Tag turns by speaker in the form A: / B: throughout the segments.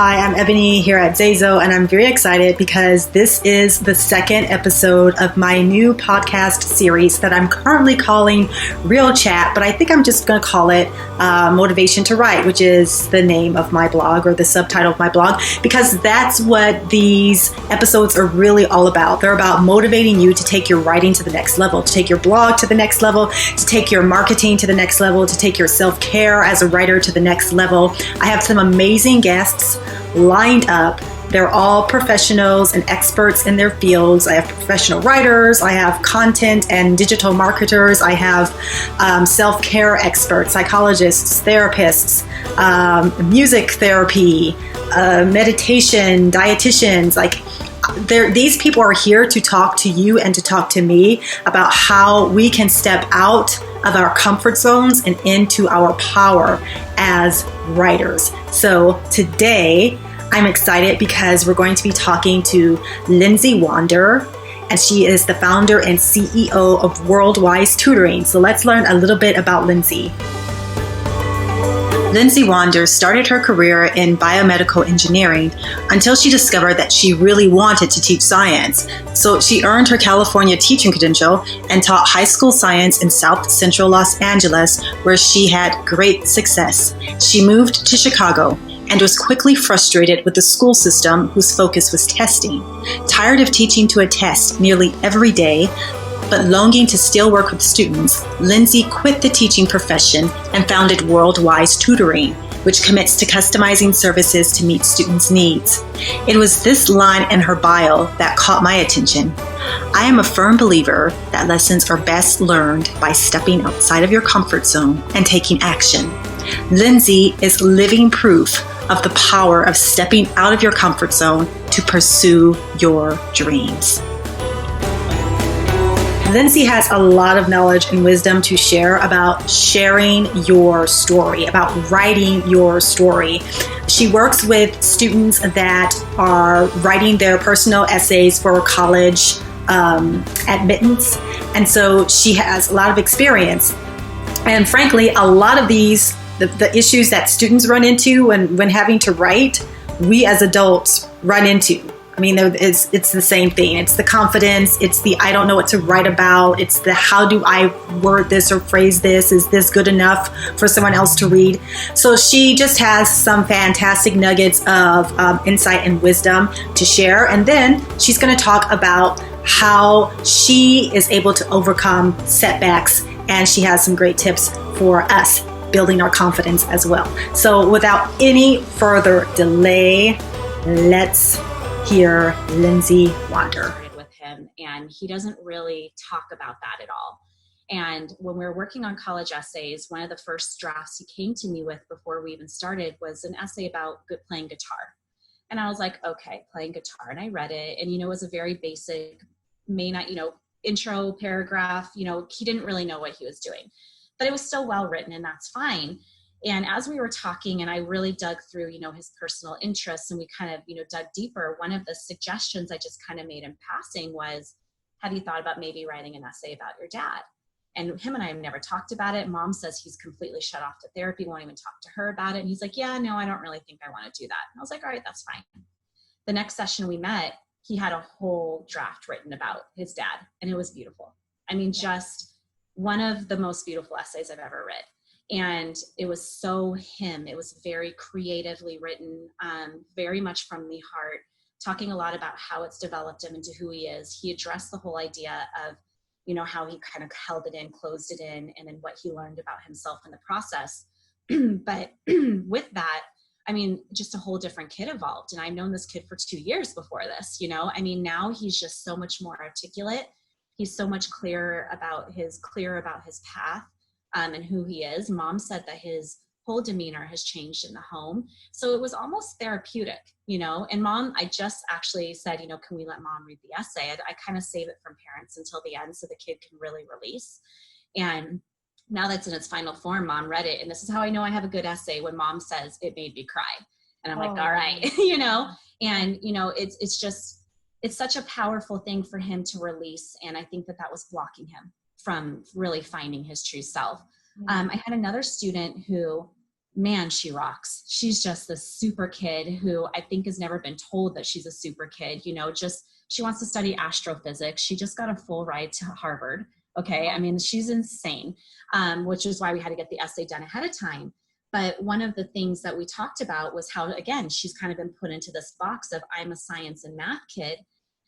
A: Hi, I'm Ebony here at Zazo, and I'm very excited because this is the second episode of my new podcast series that I'm currently calling Real Chat, but I think I'm just going to call it Motivation to Write, which is the name of my blog or the subtitle of my blog, because that's what these episodes are really all about. They're about motivating you to take your writing to the next level, to take your blog to the next level, to take your marketing to the next level, to take your self-care as a writer to the next level. I have some amazing guests lined up. They're all professionals and experts in their fields. I have professional writers, I have content and digital marketers, I have self-care experts, psychologists, therapists, music therapy, meditation, dietitians. These people are here to talk to you and to talk to me about how we can step out of our comfort zones and into our power as writers. So today I'm excited because we're going to be talking to Lindsey Wander, and she is the founder and CEO of WorldWise Tutoring. So let's learn a little bit about Lindsey. Lindsey Wander started her career in biomedical engineering until she discovered that she really wanted to teach science. So she earned her California teaching credential and taught high school science in South Central Los Angeles, where she had great success. She moved to Chicago and was quickly frustrated with the school system whose focus was testing. Tired of teaching to a test nearly every day, but longing to still work with students, Lindsey quit the teaching profession and founded WorldWise Tutoring, which commits to customizing services to meet students' needs. It was this line in her bio that caught my attention. I am a firm believer that lessons are best learned by stepping outside of your comfort zone and taking action. Lindsey is living proof of the power of stepping out of your comfort zone to pursue your dreams. Lindsey has a lot of knowledge and wisdom to share about sharing your story, about writing your story. She works with students that are writing their personal essays for college admittance, and so she has a lot of experience. And frankly, a lot of these, the issues that students run into when having to write, we as adults run into. I mean, it's the same thing. It's the confidence. It's the I don't know what to write about. It's the how do I word this or phrase this? Is this good enough for someone else to read? So she just has some fantastic nuggets of insight and wisdom to share. And then she's going to talk about how she is able to overcome setbacks. And she has some great tips for us building our confidence as well. So without any further delay, let's hear Lindsey Wander.
B: With him, and he doesn't really talk about that at all. And when we were working on college essays, one of the first drafts he came to me with before we even started was an essay about playing guitar. And I was like, okay, playing guitar. And I read it, and it was a very basic, intro paragraph. He didn't really know what he was doing, but it was still well written, and that's fine. And as we were talking, and I really dug through, his personal interests, and we kind of, dug deeper, one of the suggestions I just kind of made in passing was, have you thought about maybe writing an essay about your dad? And him and I have never talked about it. Mom says he's completely shut off to therapy, won't even talk to her about it. And he's like, yeah, no, I don't really think I want to do that. And I was like, all right, that's fine. The next session we met, he had a whole draft written about his dad, and it was beautiful. I mean, just one of the most beautiful essays I've ever read. And it was so him. It was very creatively written, very much from the heart, talking a lot about how it's developed him into who he is. He addressed the whole idea of, how he kind of held it in, closed it in, and then what he learned about himself in the process. But with that, I mean, just a whole different kid evolved. And I've known this kid for 2 years before this, I mean, now he's just so much more articulate. He's so much clearer about his path. And who he is. Mom said that his whole demeanor has changed in the home. So it was almost therapeutic, and Mom, I just actually said, can we let Mom read the essay? I kind of save it from parents until the end so the kid can really release. And now that's in its final form, Mom read it. And this is how I know I have a good essay, when Mom says it made me cry. And I'm like, all right, and it's such a powerful thing for him to release. And I think that was blocking him from really finding his true self. I had another student who man, she rocks. She's just this super kid who I think has never been told that she's a super kid, just she wants to study astrophysics. She just got a full ride to Harvard. Okay. I mean, she's insane, which is why we had to get the essay done ahead of time. But one of the things that we talked about was how, again, she's kind of been put into this box of I'm a science and math kid,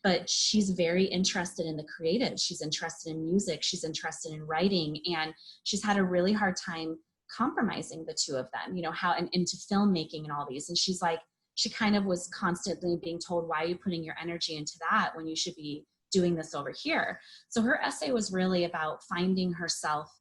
B: but she's very interested in the creative. She's interested in music. She's interested in writing. And she's had a really hard time compromising the two of them, how, and into filmmaking and all these. And she's like, she kind of was constantly being told, why are you putting your energy into that when you should be doing this over here? So her essay was really about finding herself.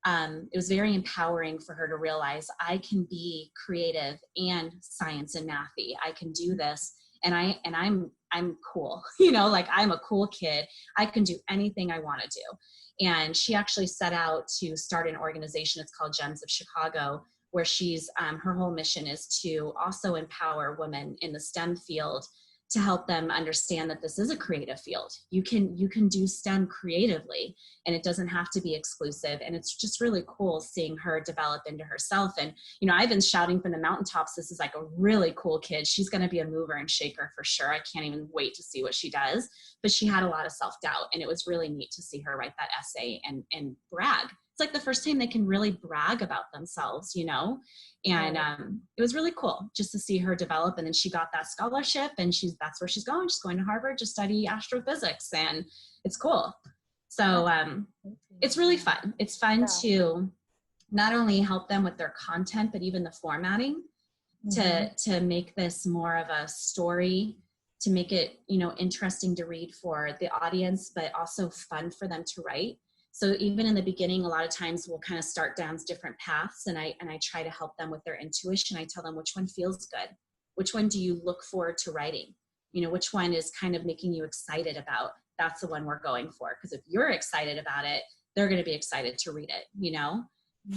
B: It was very empowering for her to realize I can be creative and science and mathy. I can do this. And I'm cool, like I'm a cool kid. I can do anything I want to do. And she actually set out to start an organization. It's called Gems of Chicago, where she's, her whole mission is to also empower women in the STEM field to help them understand that this is a creative field. You can do STEM creatively, and it doesn't have to be exclusive. And it's just really cool seeing her develop into herself. And, I've been shouting from the mountaintops, this is like a really cool kid. She's going to be a mover and shaker for sure. I can't even wait to see what she does. But she had a lot of self-doubt, and it was really neat to see her write that essay and brag. It's like the first time they can really brag about themselves, and it was really cool just to see her develop. And then she got that scholarship, and that's where she's going. She's going to Harvard to study astrophysics, and it's cool. So it's really fun. It's fun to not only help them with their content, but even the formatting to make this more of a story, to make it, interesting to read for the audience, but also fun for them to write. So even in the beginning, a lot of times we'll kind of start down different paths, and I try to help them with their intuition. I tell them which one feels good. Which one do you look forward to writing? Which one is kind of making you excited about? That's the one we're going for. Because if you're excited about it, they're going to be excited to read it,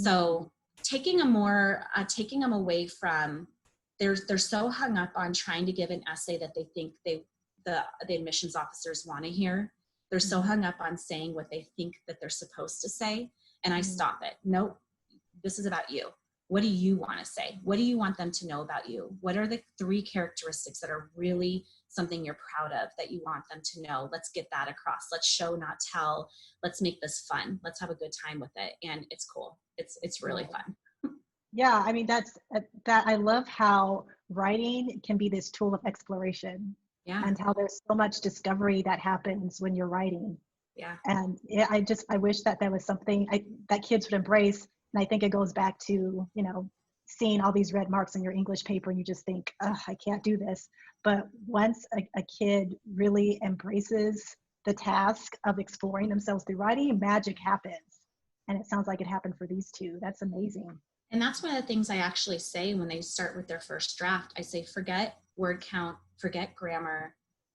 B: So taking them away from, they're so hung up on trying to give an essay that they think the admissions officers want to hear. They're so hung up on saying what they think that they're supposed to say. And I stop it. Nope, this is about you. What do you want to say? What do you want them to know about you? What are the 3 characteristics that are really something you're proud of that you want them to know? Let's get that across. Let's show, not tell. Let's make this fun. Let's have a good time with it. And it's cool. It's really fun.
A: Yeah, I mean, that I love how writing can be this tool of exploration. Yeah. And how there's so much discovery that happens when you're writing.
B: Yeah.
A: And I wish that was something that kids would embrace. And I think it goes back to, seeing all these red marks in your English paper, and you just think, oh, I can't do this. But once a kid really embraces the task of exploring themselves through writing, magic happens. And it sounds like it happened for these two. That's amazing.
B: And that's one of the things I actually say when they start with their first draft. I say, forget word count, forget grammar,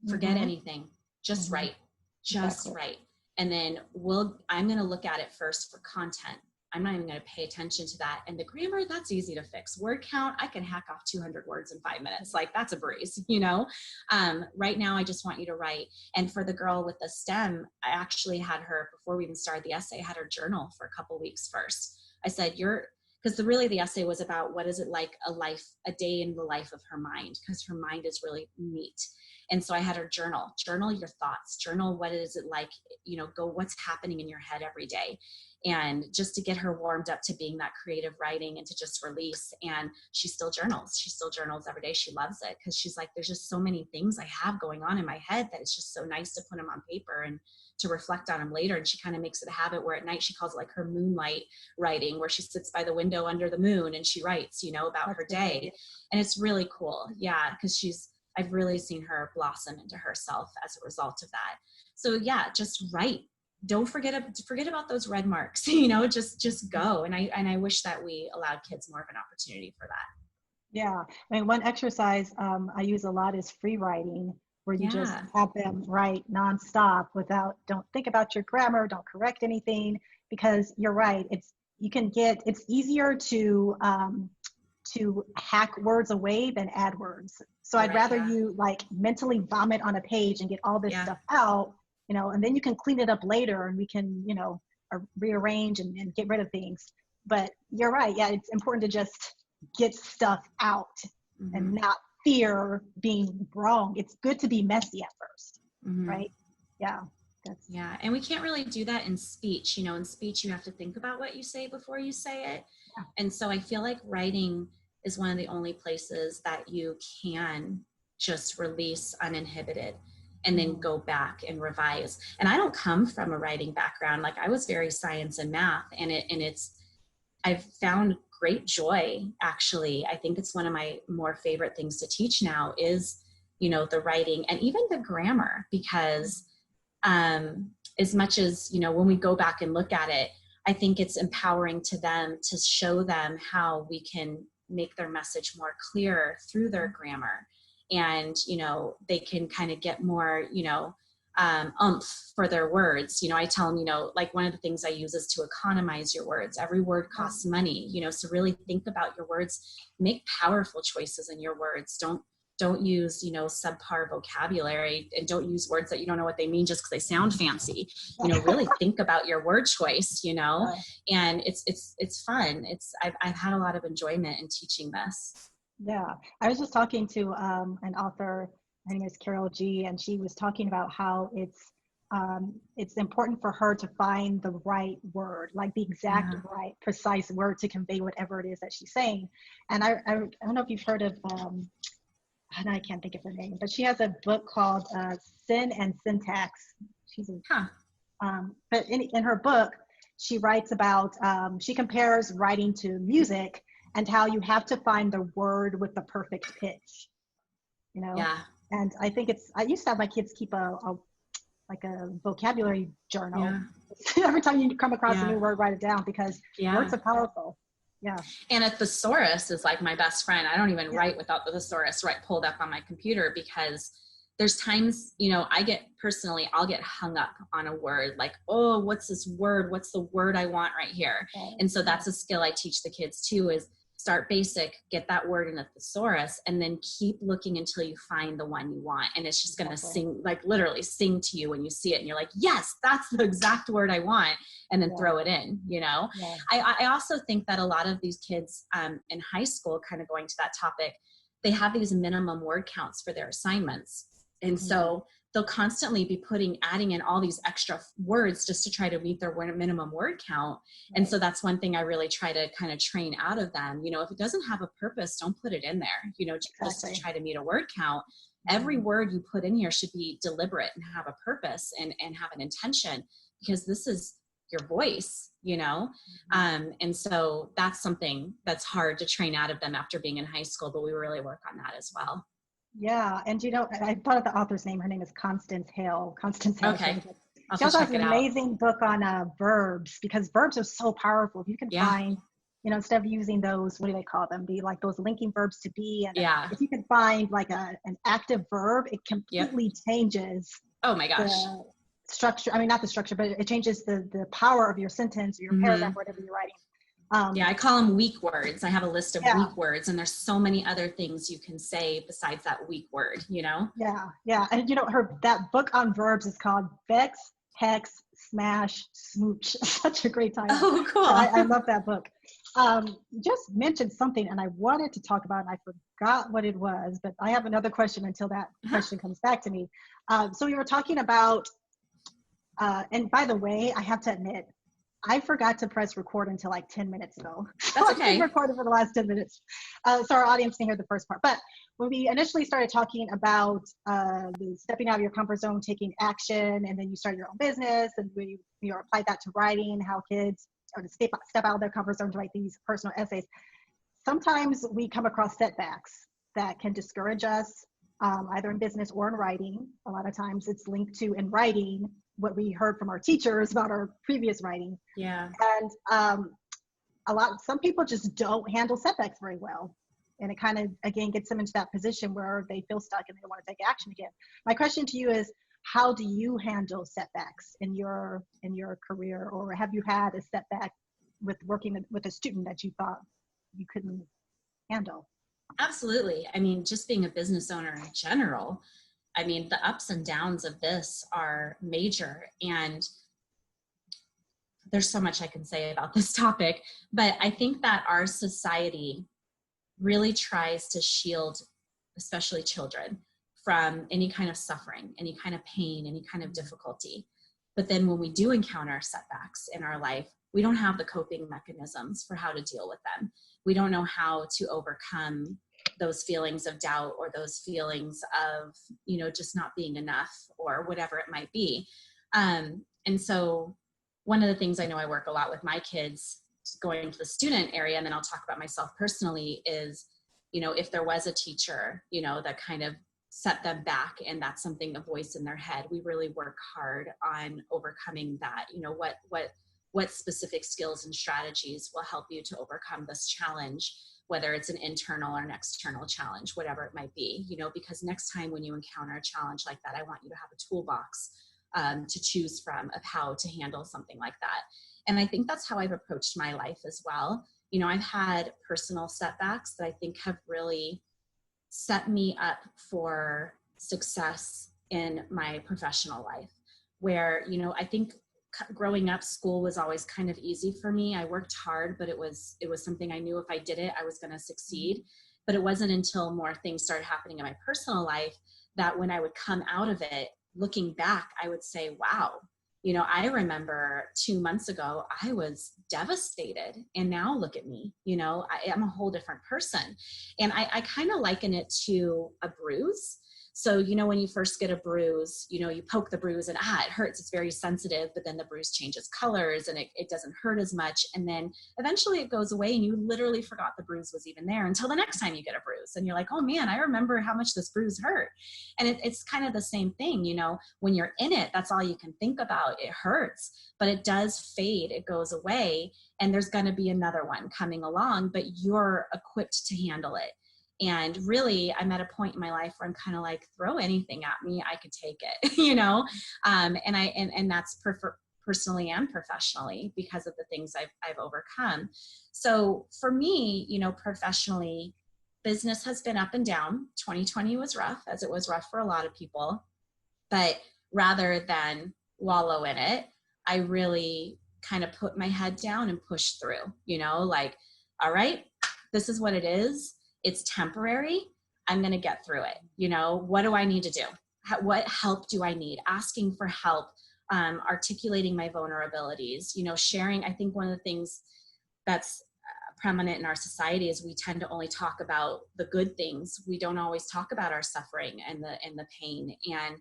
B: forget anything. Just write. Just write. And then I'm going to look at it first for content. I'm not even going to pay attention to that. And the grammar, that's easy to fix. Word count, I can hack off 200 words in 5 minutes. Like, that's a breeze, Right now, I just want you to write. And for the girl with the STEM, I actually had her, before we even started the essay, I had her journal for a couple weeks first. I said, because the essay was about what is it like a day in the life of her mind, because her mind is really neat. And so I had her journal your thoughts, journal what is it like, go what's happening in your head every day. And just to get her warmed up to being that creative writing and to just release. And she still journals every day. She loves it because she's like, there's just so many things I have going on in my head that it's just so nice to put them on paper and to reflect on them later. And she kind of makes it a habit where at night she calls it like her moonlight writing, where she sits by the window under the moon and she writes, about her day. And it's really cool. Yeah. Because I've really seen her blossom into herself as a result of that. So yeah, just write. Don't forget about those red marks, just go. And I wish that we allowed kids more of an opportunity for that.
A: Yeah. I mean, one exercise I use a lot is free writing, where you just have them write nonstop don't think about your grammar, don't correct anything, because you're right. It's easier to hack words away than add words. So I'd rather you mentally vomit on a page and get all this stuff out, and then you can clean it up later and we can, rearrange and get rid of things. But you're right. Yeah. It's important to just
C: get stuff out and not fear being wrong. It's good to be messy at first, right? Yeah.
B: Yeah. And we can't really do that in speech. You know, in speech, you have to think about what you say before you say it.
C: Yeah.
B: And so I feel like writing is one of the only places that you can just release uninhibited and then go back and revise. And I don't come from a writing background. Like, I was very science and math, and I've found great joy, actually. I think it's one of my more favorite things to teach now is, you know, the writing and even the grammar, because as much as, you know, when we go back and look at it, I think it's empowering to them to show them how we can make their message more clear through their grammar. And, you know, they can kind of get more, you know, oomph for their words. You know, I tell them, you know, like, one of the things I use is to economize your words. Every word costs money, you know, so really think about your words, make powerful choices in your words. Don't use, you know, subpar vocabulary, and don't use words that you don't know what they mean just because they sound fancy. You know, really think about your word choice, you know, and it's fun. I've had a lot of enjoyment in teaching this.
C: Yeah. I was just talking to an author, her name is Carol G, and she was talking about how it's important for her to find the right word, like the exact right, precise word to convey whatever it is that she's saying. And I don't know if you've heard of, and I can't think of her name, but she has a book called Sin and Syntax. But in her book, she writes about, she compares writing to music and how you have to find the word with the perfect pitch, you know?
B: Yeah.
C: And I think I used to have my kids keep a vocabulary journal. Yeah. Every time you come across a new word, write it down, because words are powerful. Yeah.
B: And a thesaurus is like my best friend. I don't even write without the thesaurus pulled up on my computer, because there's times, you know, I'll get hung up on a word, like, oh, what's this word? What's the word I want right here? Okay. And so that's a skill I teach the kids too, is start basic, get that word in a thesaurus, and then keep looking until you find the one you want. And it's just going to sing, like literally sing to you when you see it. And you're like, yes, that's the exact word I want. And then throw it in, you know? Yeah. I also think that a lot of these kids in high school, kind of going to that topic, they have these minimum word counts for their assignments. And so they'll constantly be adding in all these extra words just to try to meet their minimum word count. And so that's one thing I really try to kind of train out of them. You know, if it doesn't have a purpose, don't put it in there, you know, just to try to meet a word count. Every word you put in here should be deliberate and have a purpose and have an intention, because this is your voice, you know? And so that's something that's hard to train out of them after being in high school, but we really work on that as well.
C: Yeah. And, you know, I thought of the author's name. Her name is Constance Hale.
B: Okay.
C: She also has an amazing book on verbs, because verbs are so powerful. If you can find, you know, instead of using those, what do they call them? Like those linking verbs to be. And if you can find like an active verb, it completely changes.
B: Oh my gosh.
C: The structure. I mean, not the structure, but it changes the power of your sentence or your paragraph, whatever you're writing.
B: I call them weak words. I have a list of weak words, and there's so many other things you can say besides that weak word, you know?
C: Yeah. And you know, that book on verbs is called Vex, Hex, Smash, Smooch. Such a great title.
B: Oh, cool.
C: I love that book. You just mentioned something, and I wanted to talk about it, and I forgot what it was, but I have another question until that question comes back to me. So we were talking about, and by the way, I have to admit, I forgot to press record until like 10 minutes ago.
B: That's okay.
C: I've recorded for the last 10 minutes. So our audience can hear the first part. But when we initially started talking about the stepping out of your comfort zone, taking action, and then you start your own business, and we applied that to writing, how kids to step out of their comfort zone to write these personal essays. Sometimes we come across setbacks that can discourage us, either in business or in writing. A lot of times it's linked to, in writing, what we heard from our teachers about our previous writing.
B: Yeah.
C: And some people just don't handle setbacks very well. And it kind of, again, gets them into that position where they feel stuck and they don't want to take action again. My question to you is, how do you handle setbacks in your career? Or have you had a setback with working with a student that you thought you couldn't handle?
B: Absolutely. I mean, just being a business owner in general, I mean, the ups and downs of this are major, and there's so much I can say about this topic, but I think that our society really tries to shield, especially children, from any kind of suffering, any kind of pain, any kind of difficulty. But then when we do encounter setbacks in our life, we don't have the coping mechanisms for how to deal with them. We don't know how to overcome those feelings of doubt or those feelings of, just not being enough or whatever it might be. And so one of the things I know I work a lot with my kids, going into the student area, and then I'll talk about myself personally, is, if there was a teacher, that kind of set them back and that's something, a voice in their head, we really work hard on overcoming that. What specific skills and strategies will help you to overcome this challenge, whether it's an internal or an external challenge, whatever it might be, because next time when you encounter a challenge like that, I want you to have a toolbox to choose from of how to handle something like that. And I think that's how I've approached my life as well. I've had personal setbacks that I think have really set me up for success in my professional life, where, I think growing up, school was always kind of easy for me. I worked hard, but it was something I knew if I did it, I was going to succeed. But it wasn't until more things started happening in my personal life that when I would come out of it, looking back, I would say, wow, I remember 2 months ago, I was devastated. And now look at me, I am a whole different person. And I kind of liken it to a bruise. So, when you first get a bruise, you poke the bruise and it hurts. It's very sensitive, but then the bruise changes colors and it doesn't hurt as much. And then eventually it goes away and you literally forgot the bruise was even there until the next time you get a bruise. And you're like, oh man, I remember how much this bruise hurt. And it's kind of the same thing, when you're in it, that's all you can think about. It hurts, but it does fade. It goes away and there's going to be another one coming along, but you're equipped to handle it. And really, I'm at a point in my life where I'm kind of like, throw anything at me, I could take it, and that's personally and professionally because of the things I've overcome. So for me, professionally, business has been up and down. 2020 was rough, as it was rough for a lot of people. But rather than wallow in it, I really kind of put my head down and push through, all right, this is what it is. It's temporary. I'm going to get through it. What do I need to do? What help do I need? Asking for help, articulating my vulnerabilities, sharing. I think one of the things that's prominent in our society is we tend to only talk about the good things. We don't always talk about our suffering and the pain. And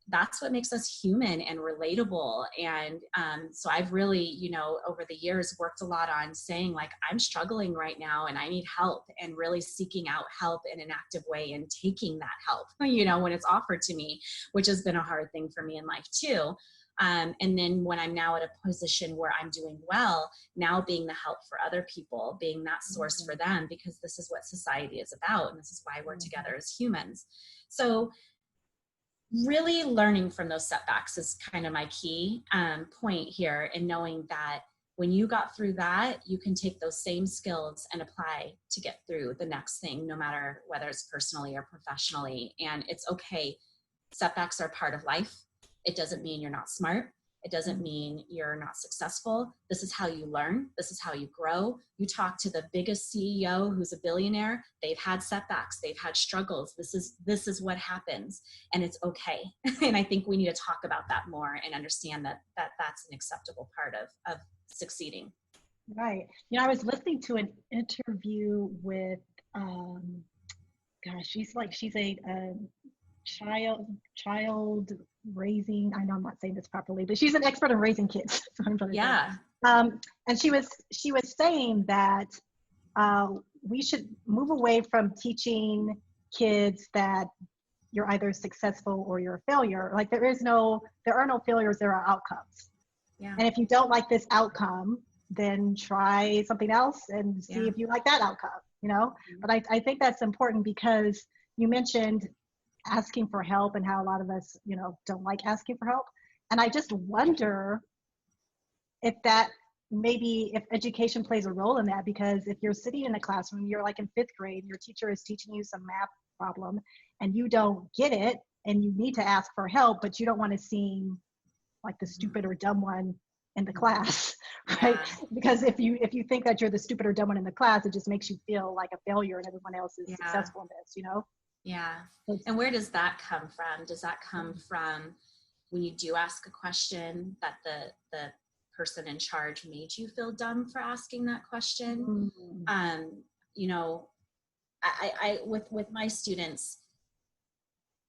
B: that's what makes us human and relatable. And so I've really, over the years worked a lot on saying like, I'm struggling right now and I need help, and really seeking out help in an active way and taking that help, when it's offered to me, which has been a hard thing for me in life too. And then when I'm now at a position where I'm doing well, now being the help for other people, being that source for them, because this is what society is about. And this is why we're together as humans. So really learning from those setbacks is kind of my key point here, in knowing that when you got through that, you can take those same skills and apply to get through the next thing, no matter whether it's personally or professionally. And it's okay. Setbacks are part of life. It doesn't mean you're not smart. It doesn't mean you're not successful. This is how you learn. This is how you grow. You talk to the biggest CEO who's a billionaire. They've had setbacks. They've had struggles. This is what happens, and it's okay. And I think we need to talk about that more and understand that that's an acceptable part of succeeding.
C: Right. I was listening to an interview with, she's a child raising. I know I'm not saying this properly, but she's an expert in raising kids. So I'm trying to say. And she was saying that we should move away from teaching kids that you're either successful or you're a failure. Like there are no failures, there are outcomes. Yeah. And if you don't like this outcome, then try something else and see if you like that outcome, But I think that's important, because you mentioned asking for help and how a lot of us, don't like asking for help. And I just wonder if education plays a role in that, because if you're sitting in a classroom, you're like in 5th grade, your teacher is teaching you some math problem and you don't get it and you need to ask for help, but you don't want to seem like the stupid or dumb one in the class, right?
B: Yeah.
C: Because if you think that you're the stupid or dumb one in the class, it just makes you feel like a failure and everyone else is
B: Yeah.
C: successful in this, you know?
B: Yeah. And where does that come from? Does that come from when you do ask a question that the person in charge made you feel dumb for asking that question?
C: Mm.
B: You know, I with my students,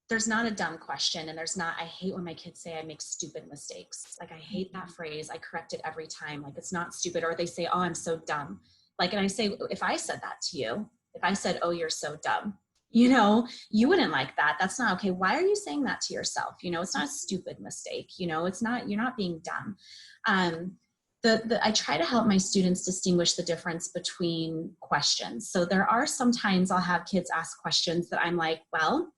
B: there's not a dumb question, and I hate when my kids say I make stupid mistakes. Like, I hate that phrase. I correct it every time. Like, it's not stupid. Or they say, oh, I'm so dumb. Like, and I say, if I said that to you, if I said, oh, you're so dumb, you know, you wouldn't like that. That's not okay. Why are you saying that to yourself? You know, it's not a stupid mistake. You know, it's not, you're not being dumb. I try to help my students distinguish the difference between questions. So there are sometimes I'll have kids ask questions that I'm like, well,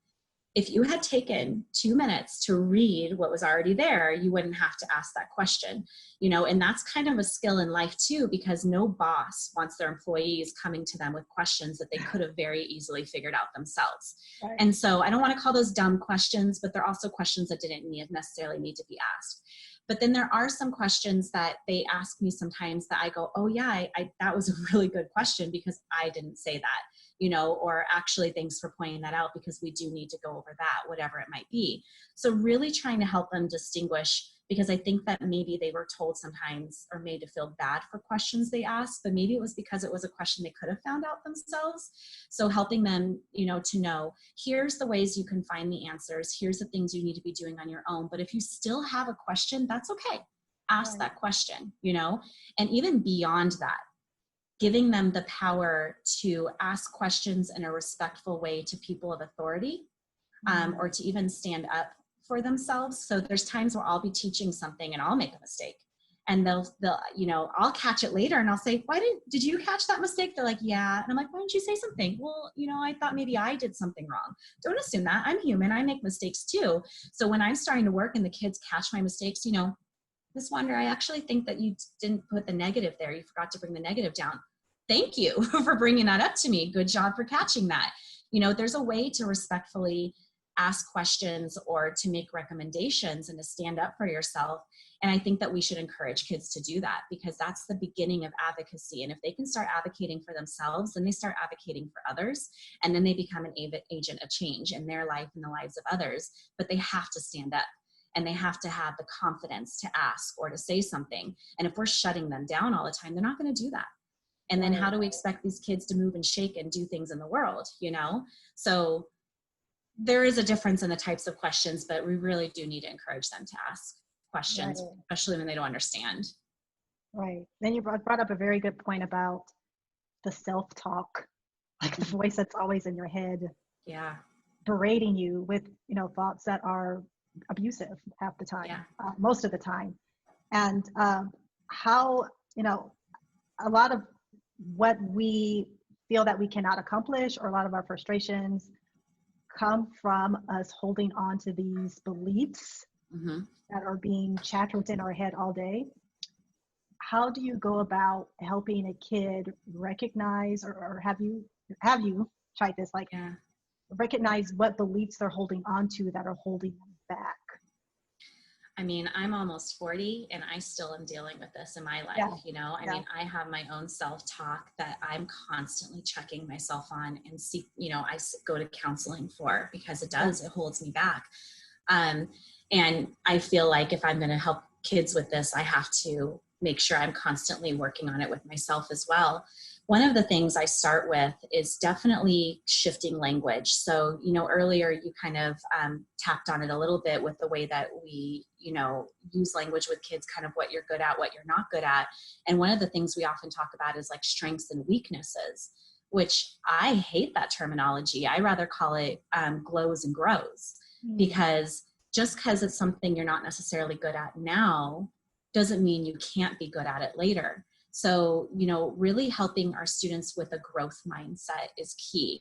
B: if you had taken 2 minutes to read what was already there, you wouldn't have to ask that question, you know, and that's kind of a skill in life too, because no boss wants their employees coming to them with questions that they could have very easily figured out themselves.
C: Right.
B: And so I don't want to call those dumb questions, but they're also questions that didn't necessarily need to be asked. But then there are some questions that they ask me sometimes that I go, oh yeah, that was a really good question because I didn't say that, you know, or actually thanks for pointing that out because we do need to go over that, whatever it might be. So really trying to help them distinguish, because I think that maybe they were told sometimes or made to feel bad for questions they asked, but maybe it was because it was a question they could have found out themselves. So helping them, you know, to know, here's the ways you can find the answers. Here's the things you need to be doing on your own. But if you still have a question, that's okay. Ask that question, you know, and even beyond that, giving them the power to ask questions in a respectful way to people of authority, or to even stand up for themselves. So there's times where I'll be teaching something and I'll make a mistake, and they'll, you know, I'll catch it later and I'll say, did you catch that mistake? They're like, yeah. And I'm like, why didn't you say something? Well, you know, I thought maybe I did something wrong. Don't assume that. I'm human. I make mistakes too. So when I'm starting to work and the kids catch my mistakes, you know, Miss Wander, I actually think that you didn't put the negative there. You forgot to bring the negative down. Thank you for bringing that up to me. Good job for catching that. You know, there's a way to respectfully ask questions or to make recommendations and to stand up for yourself. And I think that we should encourage kids to do that, because that's the beginning of advocacy. And if they can start advocating for themselves, then they start advocating for others. And then they become an agent of change in their life and the lives of others. But they have to stand up, and they have to have the confidence to ask or to say something. And if we're shutting them down all the time, they're not going to do that. And then how do we expect these kids to move and shake and do things in the world, you know? So there is a difference in the types of questions, but we really do need to encourage them to ask questions, especially when they don't understand.
C: Right. Then you brought up a very good point about the self-talk, like the voice that's always in your head.
B: Yeah.
C: Berating you with, you know, thoughts that are abusive half the time, most of the time. And how, you know, a lot of what we feel that we cannot accomplish, or a lot of our frustrations, come from us holding on to these beliefs that are being chattered in our head all day. How do you go about helping a kid recognize, or have you tried this, like recognize what beliefs they're holding on to that are holding them back?
B: I mean, I'm almost 40 and I still am dealing with this in my life, you know? I mean, I have my own self-talk that I'm constantly checking myself on and seek, you know, I go to counseling for, because it holds me back. And I feel like if I'm going to help kids with this, I have to make sure I'm constantly working on it with myself as well. One of the things I start with is definitely shifting language. So, you know, earlier you kind of tapped on it a little bit with the way that we, you know, use language with kids, kind of what you're good at, what you're not good at. And one of the things we often talk about is like strengths and weaknesses, which I hate that terminology. I rather call it glows and grows, because just because it's something you're not necessarily good at now doesn't mean you can't be good at it later. So, you know, really helping our students with a growth mindset is key.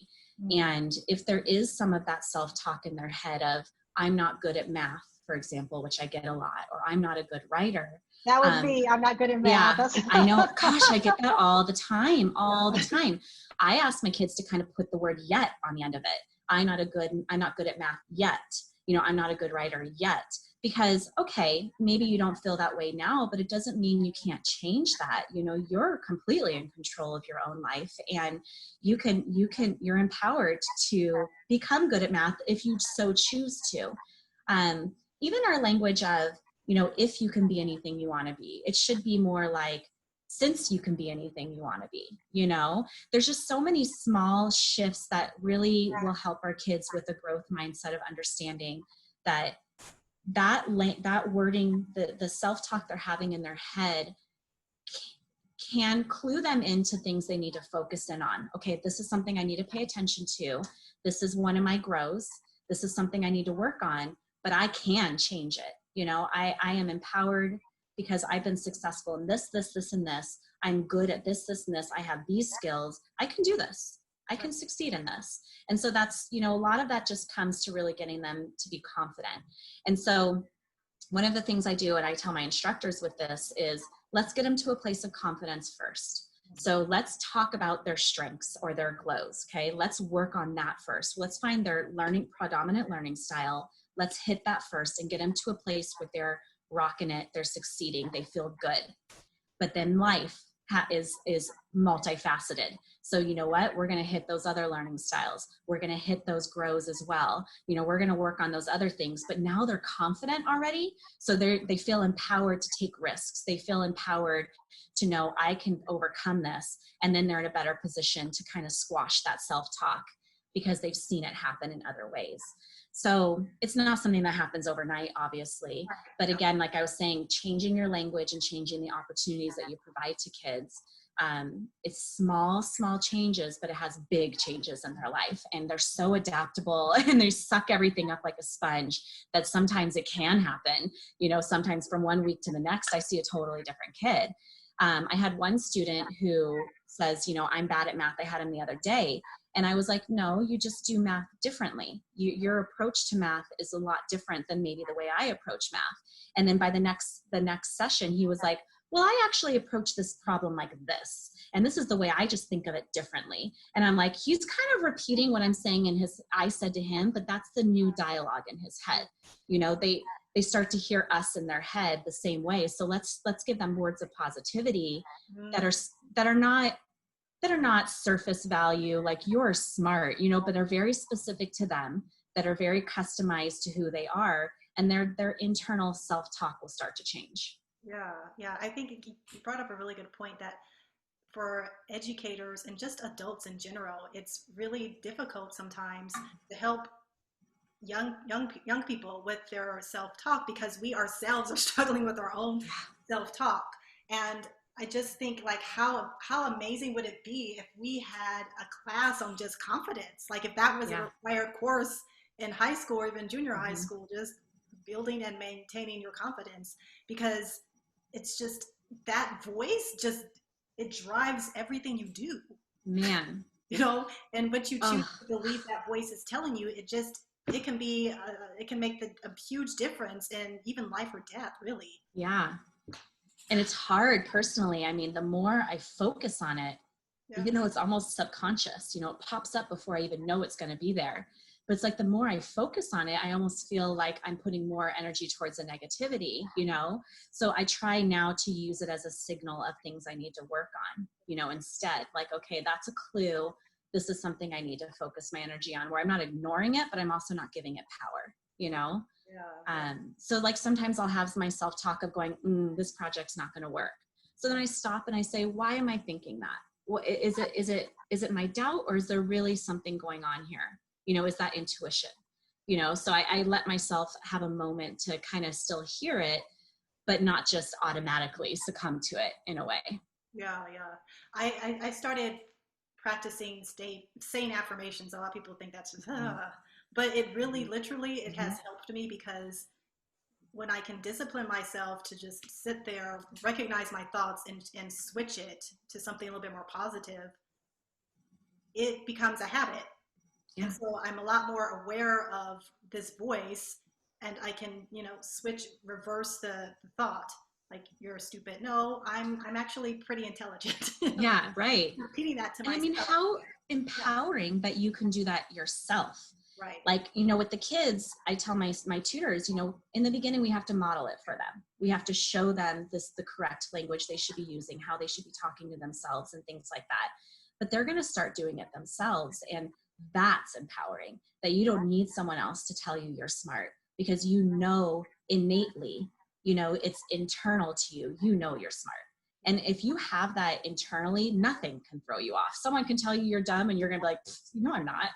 B: And if there is some of that self-talk in their head of, I'm not good at math, for example, which I get a lot, or I'm not a good writer.
C: That was me. I'm not good at math.
B: Yeah, I know. Gosh, I get that all the time, the time. I ask my kids to kind of put the word yet on the end of it. I'm not good at math yet. You know, I'm not a good writer yet. Because, okay, maybe you don't feel that way now, but it doesn't mean you can't change that. You know, you're completely in control of your own life, and you're empowered to become good at math if you so choose to. Even our language of, you know, if you can be anything you want to be, it should be more like, since you can be anything you want to be. You know, there's just so many small shifts that really will help our kids with a growth mindset of understanding that wording, the self-talk they're having in their head can clue them into things they need to focus in on. Okay, this is something I need to pay attention to. This is one of my grows. This is something I need to work on, but I can change it. You know, I am empowered because I've been successful in this, and this. I'm good at this, and this. I have these skills. I can do this. I can succeed in this. And so that's, you know, a lot of that just comes to really getting them to be confident. And so one of the things I do, and I tell my instructors with this, is let's get them to a place of confidence first. So let's talk about their strengths or their glows. Okay. Let's work on that first. Let's find their predominant learning style. Let's hit that first and get them to a place where they're rocking it. They're succeeding. They feel good. But then life is multifaceted. So you know what? We're going to hit those other learning styles. We're going to hit those grows as well. You know, we're going to work on those other things, but now they're confident already. So they feel empowered to take risks. They feel empowered to know I can overcome this. And then they're in a better position to kind of squash that self-talk because they've seen it happen in other ways. So it's not something that happens overnight, obviously. But again, like I was saying, changing your language and changing the opportunities that you provide to kids. It's small changes, but it has big changes in their life. And they're so adaptable and they suck everything up like a sponge that sometimes it can happen. You know, sometimes from one week to the next, I see a totally different kid. I had one student who says, you know, I'm bad at math. I had him the other day. And I was like, no, you just do math differently. Your approach to math is a lot different than maybe the way I approach math. And then by the next session, he was like, well, I actually approach this problem like this. And this is the way I just think of it differently. And I'm like, he's kind of repeating what I'm saying I said to him, but that's the new dialogue in his head. You know, they start to hear us in their head the same way. So let's give them words of positivity that are not surface value, like you're smart, you know, but they're very specific to them, that are very customized to who they are, and their internal self-talk will start to change.
A: Yeah. I think you brought up a really good point that for educators and just adults in general, it's really difficult sometimes to help young people with their self-talk because we ourselves are struggling with our own self-talk. And I just think, like, how amazing would it be if we had a class on just confidence? Like if that was a required course in high school or even junior high school, just building and maintaining your confidence, because it's just that voice, it drives everything you do.
B: Man.
A: You know, and what you choose to believe that voice is telling you, it can make a huge difference in even life or death, really.
B: Yeah. And it's hard personally. I mean, the more I focus on it, you know, it's almost subconscious, you know, it pops up before I even know it's going to be there. But it's like the more I focus on it, I almost feel like I'm putting more energy towards the negativity, you know? So I try now to use it as a signal of things I need to work on, you know, instead. Like, okay, that's a clue. This is something I need to focus my energy on, where I'm not ignoring it, but I'm also not giving it power, you know? So like sometimes I'll have my self-talk of going, this project's not going to work. So then I stop and I say, why am I thinking that? Well, is it my doubt, or is there really something going on here? You know, is that intuition? You know, so I let myself have a moment to kind of still hear it, but not just automatically succumb to it in a way.
A: Yeah. I started practicing saying affirmations. A lot of people think that's just, but it really, literally, it has helped me, because when I can discipline myself to just sit there, recognize my thoughts and switch it to something a little bit more positive, it becomes a habit. Yeah. And so I'm a lot more aware of this voice, and I can, you know, reverse the thought. Like, you're stupid. No, I'm actually pretty intelligent.
B: Yeah, right.
A: Repeating that to myself.
B: I mean, how empowering that you can do that yourself.
A: Right.
B: Like, with the kids, I tell my tutors, in the beginning, we have to model it for them. We have to show them the correct language they should be using, how they should be talking to themselves and things like that. But they're going to start doing it themselves. And that's empowering, that you don't need someone else to tell you you're smart, because innately, it's internal to you, you're smart. And if you have that internally, nothing can throw you off. Someone can tell you you're dumb and you're going to be like, no, I'm not,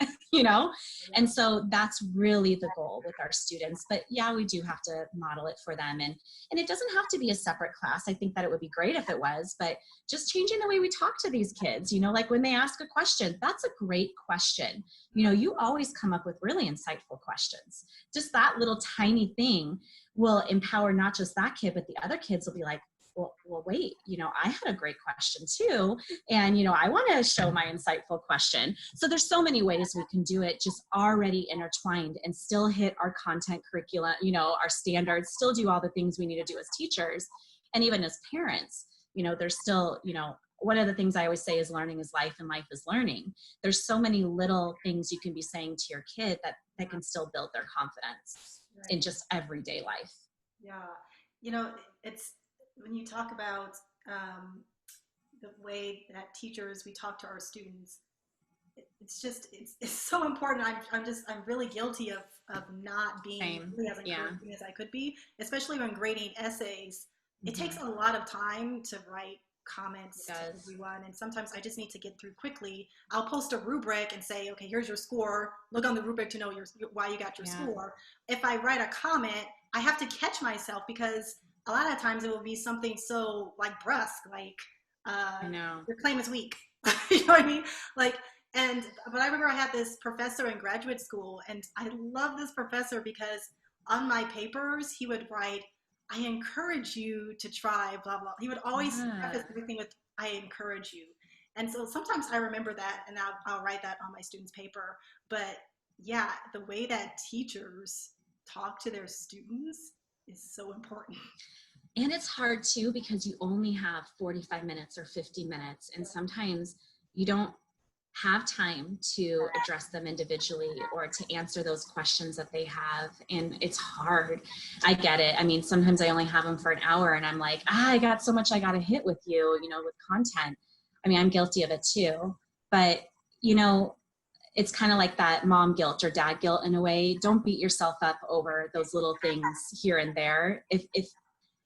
B: And so that's really the goal with our students. But yeah, we do have to model it for them. And it doesn't have to be a separate class. I think that it would be great if it was, but just changing the way we talk to these kids, like when they ask a question, that's a great question. You always come up with really insightful questions. Just that little tiny thing will empower not just that kid, but the other kids will be like, well, wait, I had a great question too. And, I want to show my insightful question. So there's so many ways we can do it, just already intertwined, and still hit our content curricula, our standards, still do all the things we need to do as teachers. And even as parents, there's still, one of the things I always say is learning is life and life is learning. There's so many little things you can be saying to your kid that can still build their confidence in just everyday life.
A: Yeah. It's, when you talk about the way that teachers, we talk to our students, it's so important. I'm really guilty of not being really as encouraging as I could be, especially when grading essays. It takes a lot of time to write comments to everyone, and sometimes I just need to get through quickly. I'll post a rubric and say, okay, here's your score. Look on the rubric to know why you got your score. If I write a comment, I have to catch myself, because a lot of times it will be something so brusque, your claim is weak. You know what I mean? But I remember I had this professor in graduate school, and I love this professor because on my papers, he would write, I encourage you to try, blah, blah. He would always preface everything with, I encourage you. And so sometimes I remember that, and I'll write that on my students' paper. But yeah, the way that teachers talk to their students is so important.
B: And it's hard too, because you only have 45 minutes or 50 minutes. And sometimes you don't have time to address them individually or to answer those questions that they have. And it's hard. I get it. I mean, sometimes I only have them for an hour and I'm like, I got so much I got to hit with you, with content. I mean, I'm guilty of it too, but it's kind of like that mom guilt or dad guilt in a way. Don't beat yourself up over those little things here and there. If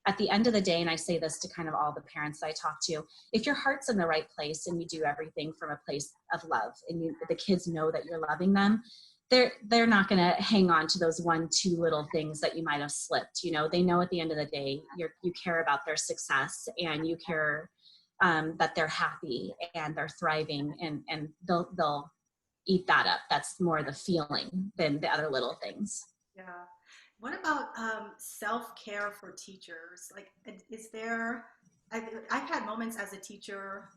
B: at the end of the day, and I say this to kind of all the parents that I talk to, if your heart's in the right place and you do everything from a place of love, and the kids know that you're loving them, they're not going to hang on to those 1-2 little things that you might have slipped. They know at the end of the day, you care about their success, and you care that they're happy and they're thriving, and they'll eat that up. That's more the feeling than the other little things.
A: Yeah. What about self-care for teachers? Is there, I've had moments as a teacher,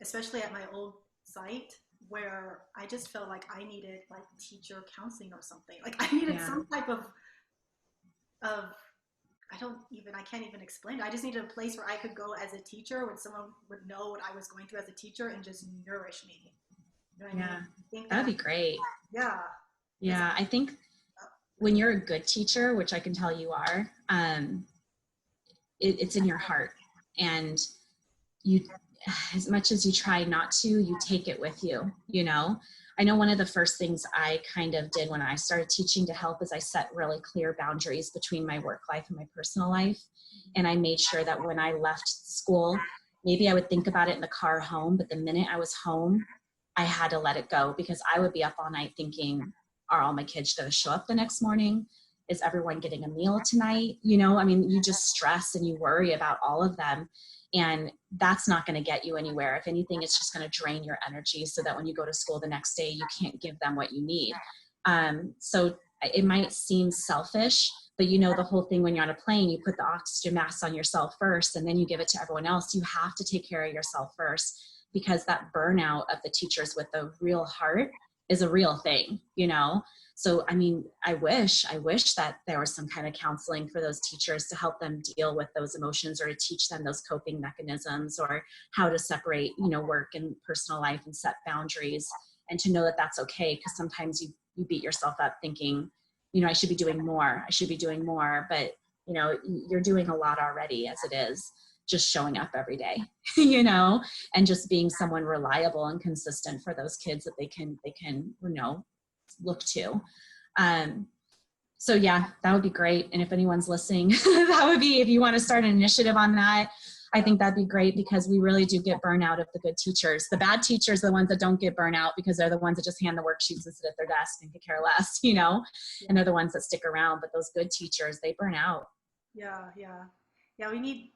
A: especially at my old site, where I just felt like I needed teacher counseling or something. I needed some type of I can't even explain it. I just needed a place where I could go as a teacher, when someone would know what I was going through as a teacher and just nourish me. You know what I mean?
B: That'd be great.
A: Yeah.
B: Yeah. I think when you're a good teacher, which I can tell you are, it's in your heart, and you, as much as you try not to, you take it with you. I know one of the first things I kind of did when I started teaching to help is I set really clear boundaries between my work life and my personal life. And I made sure that when I left school, maybe I would think about it in the car home, but the minute I was home, I had to let it go, because I would be up all night thinking, are all my kids going to show up the next morning? Is everyone getting a meal tonight? You just stress and you worry about all of them. And that's not going to get you anywhere. If anything, it's just going to drain your energy, so that when you go to school the next day, you can't give them what you need. So it might seem selfish, but the whole thing, when you're on a plane, you put the oxygen mask on yourself first, and then you give it to everyone else. You have to take care of yourself first, because that burnout of the teachers with the real heart is a real thing, So, I wish that there was some kind of counseling for those teachers to help them deal with those emotions, or to teach them those coping mechanisms, or how to separate, work and personal life, and set boundaries, and to know that that's okay. Because sometimes you beat yourself up thinking, you know, I should be doing more. I should be doing more. But, you know, you're doing a lot already as it is, just showing up every day, you know, and just being someone reliable and consistent for those kids that they can, you know, look to. So yeah, that would be great. And if anyone's listening, that would be, if you want to start an initiative on that, I think that'd be great, because we really do get burnout of the good teachers. The bad teachers are the ones that don't get burnout, because they're the ones that just hand the worksheets and sit at their desk and could care less, you know, and they're the ones that stick around. But those good teachers, they burn out.
A: Yeah. We need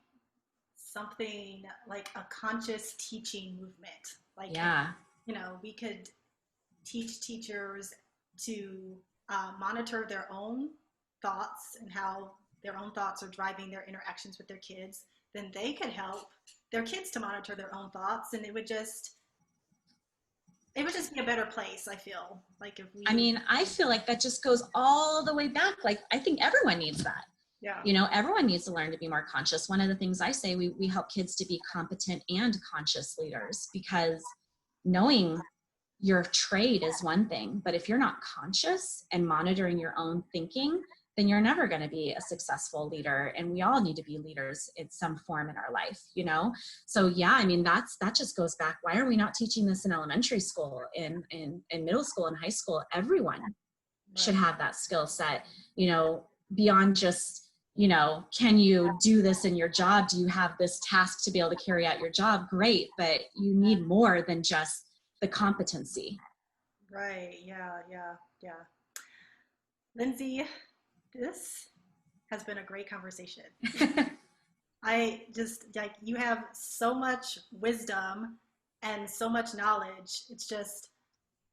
A: something like a conscious teaching movement. Like, you know, we could teach teachers to monitor their own thoughts and how their own thoughts are driving their interactions with their kids. Then they could help their kids to monitor their own thoughts, and it would just be a better place. I feel like
B: I feel like that just goes all the way back. Like, I think everyone needs that.
A: Yeah.
B: You know, everyone needs to learn to be more conscious. One of the things I say, we help kids to be competent and conscious leaders, because knowing your trade is one thing, but if you're not conscious and monitoring your own thinking, then you're never going to be a successful leader. And we all need to be leaders in some form in our life, you know? So yeah, I mean, that just goes back. Why are we not teaching this in elementary school, in middle school and high school? Everyone should have that skill set, you know, beyond just, you know, can you do this in your job? Do you have this task to be able to carry out your job? Great. But you need more than just the competency.
A: Right. Yeah. Lindsay, this has been a great conversation. I just, like, you have so much wisdom and so much knowledge. It's just,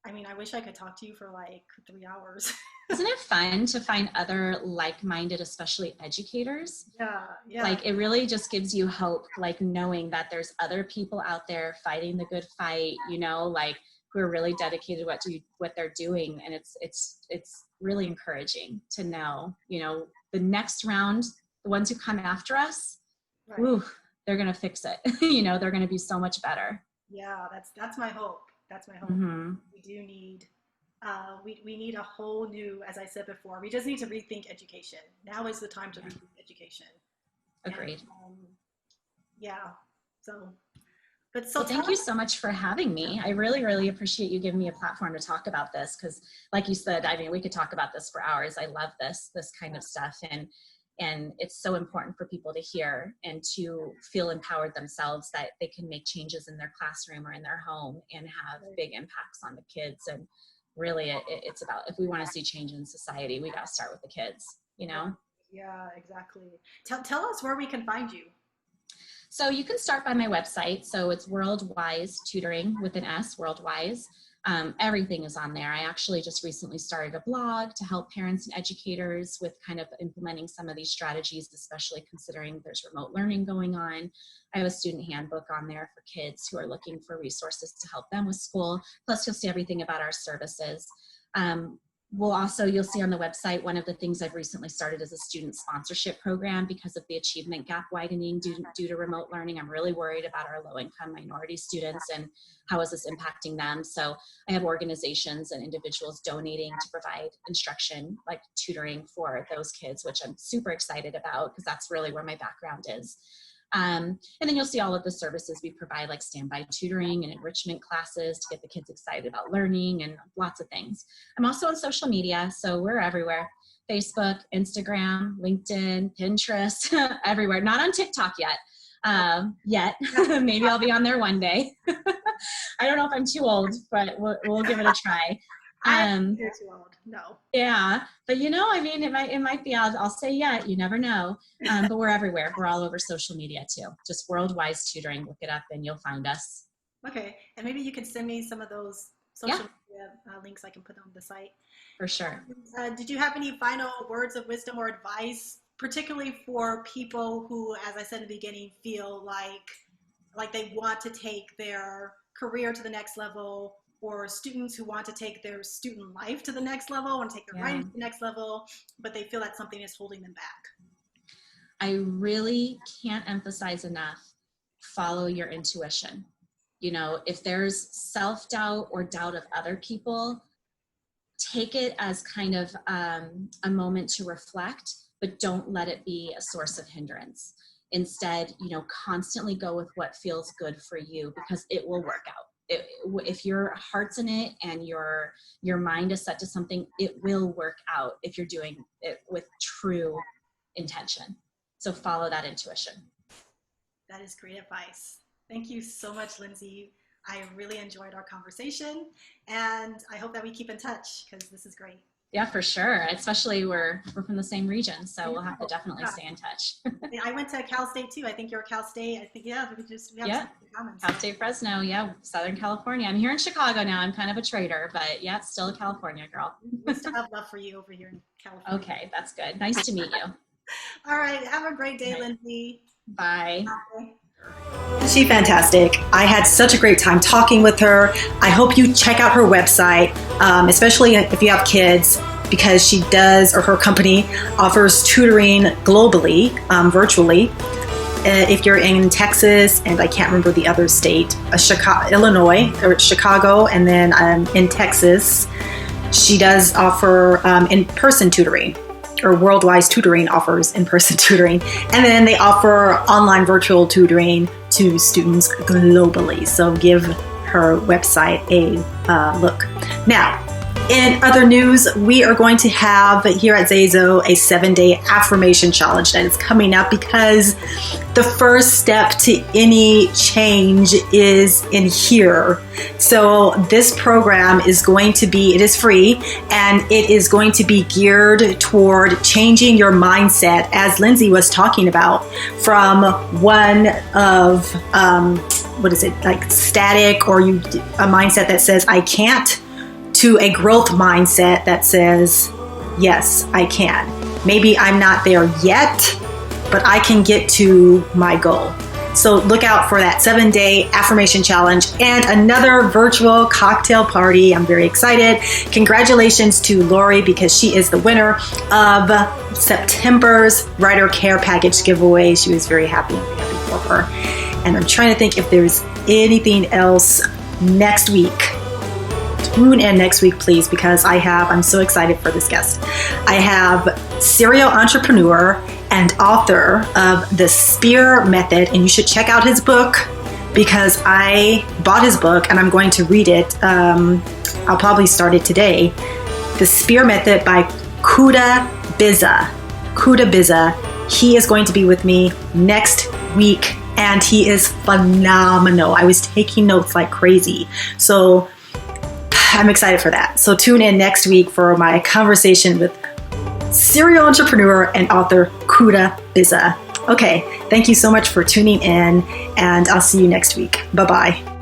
A: I mean, I wish I could talk to you for like 3 hours.
B: Isn't it fun to find other like-minded, especially educators?
A: Yeah.
B: Like, it really just gives you hope, like knowing that there's other people out there fighting the good fight, you know, like, who are really dedicated to what they're doing. And it's really encouraging to know, you know, the next round, the ones who come after us,
A: right.
B: Ooh, they're going to fix it. You know, they're going to be so much better.
A: Yeah, that's my hope. That's my hope.
B: Mm-hmm.
A: We do need, we need a whole new, as I said before, we just need to rethink education. Now is the time to rethink education.
B: Agreed.
A: And, so
B: thank you so much for having me. I really, really appreciate you giving me a platform to talk about this, because like you said, I mean, we could talk about this for hours. I love this kind of stuff. And it's so important for people to hear and to feel empowered themselves, that they can make changes in their classroom or in their home and have big impacts on the kids. And really it's about, if we want to see change in society, we got to start with the kids, you know?
A: Yeah, exactly. Tell us where we can find you.
B: So you can start by my website. So it's WorldWise Tutoring with an S, WorldWise. Everything is on there. I actually just recently started a blog to help parents and educators with kind of implementing some of these strategies, especially considering there's remote learning going on. I have a student handbook on there for kids who are looking for resources to help them with school. Plus, you'll see everything about our services. You'll see on the website, one of the things I've recently started is a student sponsorship program because of the achievement gap widening due to remote learning. I'm really worried about our low-income minority students and how is this impacting them. So I have organizations and individuals donating to provide instruction, like tutoring for those kids, which I'm super excited about because that's really where my background is. And then you'll see all of the services we provide, like standby tutoring and enrichment classes to get the kids excited about learning and lots of things. I'm also on social media, so we're everywhere. Facebook, Instagram, LinkedIn, Pinterest, everywhere. Not on TikTok yet. Maybe I'll be on there one day. I don't know if I'm too old, but we'll give it a try.
A: You're too old. No.
B: Yeah, but you know, I mean, it might be. I'll say you never know. But we're everywhere. We're all over social media too. Just WorldWise Tutoring. Look it up, and you'll find us.
A: Okay, and maybe you could send me some of those social media links I can put on the site.
B: For sure.
A: Did you have any final words of wisdom or advice, particularly for people who, as I said in the beginning, feel like they want to take their career to the next level, or students who want to take their student life to the next level and take their writing to the next level, but they feel that something is holding them back?
B: I really can't emphasize enough, follow your intuition. You know, if there's self-doubt or doubt of other people, take it as kind of a moment to reflect, but don't let it be a source of hindrance. Instead, you know, constantly go with what feels good for you, because it will work out. If your heart's in it and your mind is set to something, it will work out if you're doing it with true intention. So follow that intuition.
A: That is great advice. Thank you so much, Lindsey. I really enjoyed our conversation, and I hope that we keep in touch, because this is great.
B: Yeah, for sure. Especially we're from the same region, so we'll have to definitely stay in touch.
A: I went to Cal State too. I think you're Cal State. I think, we have something in common.
B: Cal State Fresno, Southern California. I'm here in Chicago now. I'm kind of a traitor, but it's still a California girl.
A: We still have love for you over here in California.
B: Okay, that's good. Nice to meet you.
A: All right. Have a great day, Lindsey.
B: Bye.
A: Bye. She's fantastic. I had such a great time talking with her. I hope you check out her website, especially if you have kids, because she does, or her company offers tutoring globally, virtually. If you're in Texas, and I can't remember the other state, Illinois or Chicago, and then in Texas, she does offer in-person tutoring. Or WorldWise Tutoring offers in-person tutoring. And then they offer online virtual tutoring to students globally. So give her website a look. Now, in other news, we are going to have here at Zazo a 7-day affirmation challenge that is coming up, because the first step to any change is in here. So this program is going to be, it is free, and it is going to be geared toward changing your mindset, as Lindsey was talking about, from one of, like static, or a mindset that says, I can't, to a growth mindset that says, yes, I can. Maybe I'm not there yet, but I can get to my goal. So look out for that 7-day affirmation challenge and another virtual cocktail party. I'm very excited. Congratulations to Lori, because she is the winner of September's Writer Care Package giveaway. She was very happy for her. And I'm trying to think if there's anything else next week. Tune in next week, please, because I'm so excited for this guest. I have serial entrepreneur and author of The Spear Method, and you should check out his book, because I bought his book and I'm going to read it. I'll probably start it today. The Spear Method by Kuda Biza. Kuda Biza. He is going to be with me next week, and he is phenomenal. I was taking notes like crazy. So I'm excited for that. So tune in next week for my conversation with serial entrepreneur and author Kuda Biza. Okay, thank you so much for tuning in, and I'll see you next week. Bye-bye.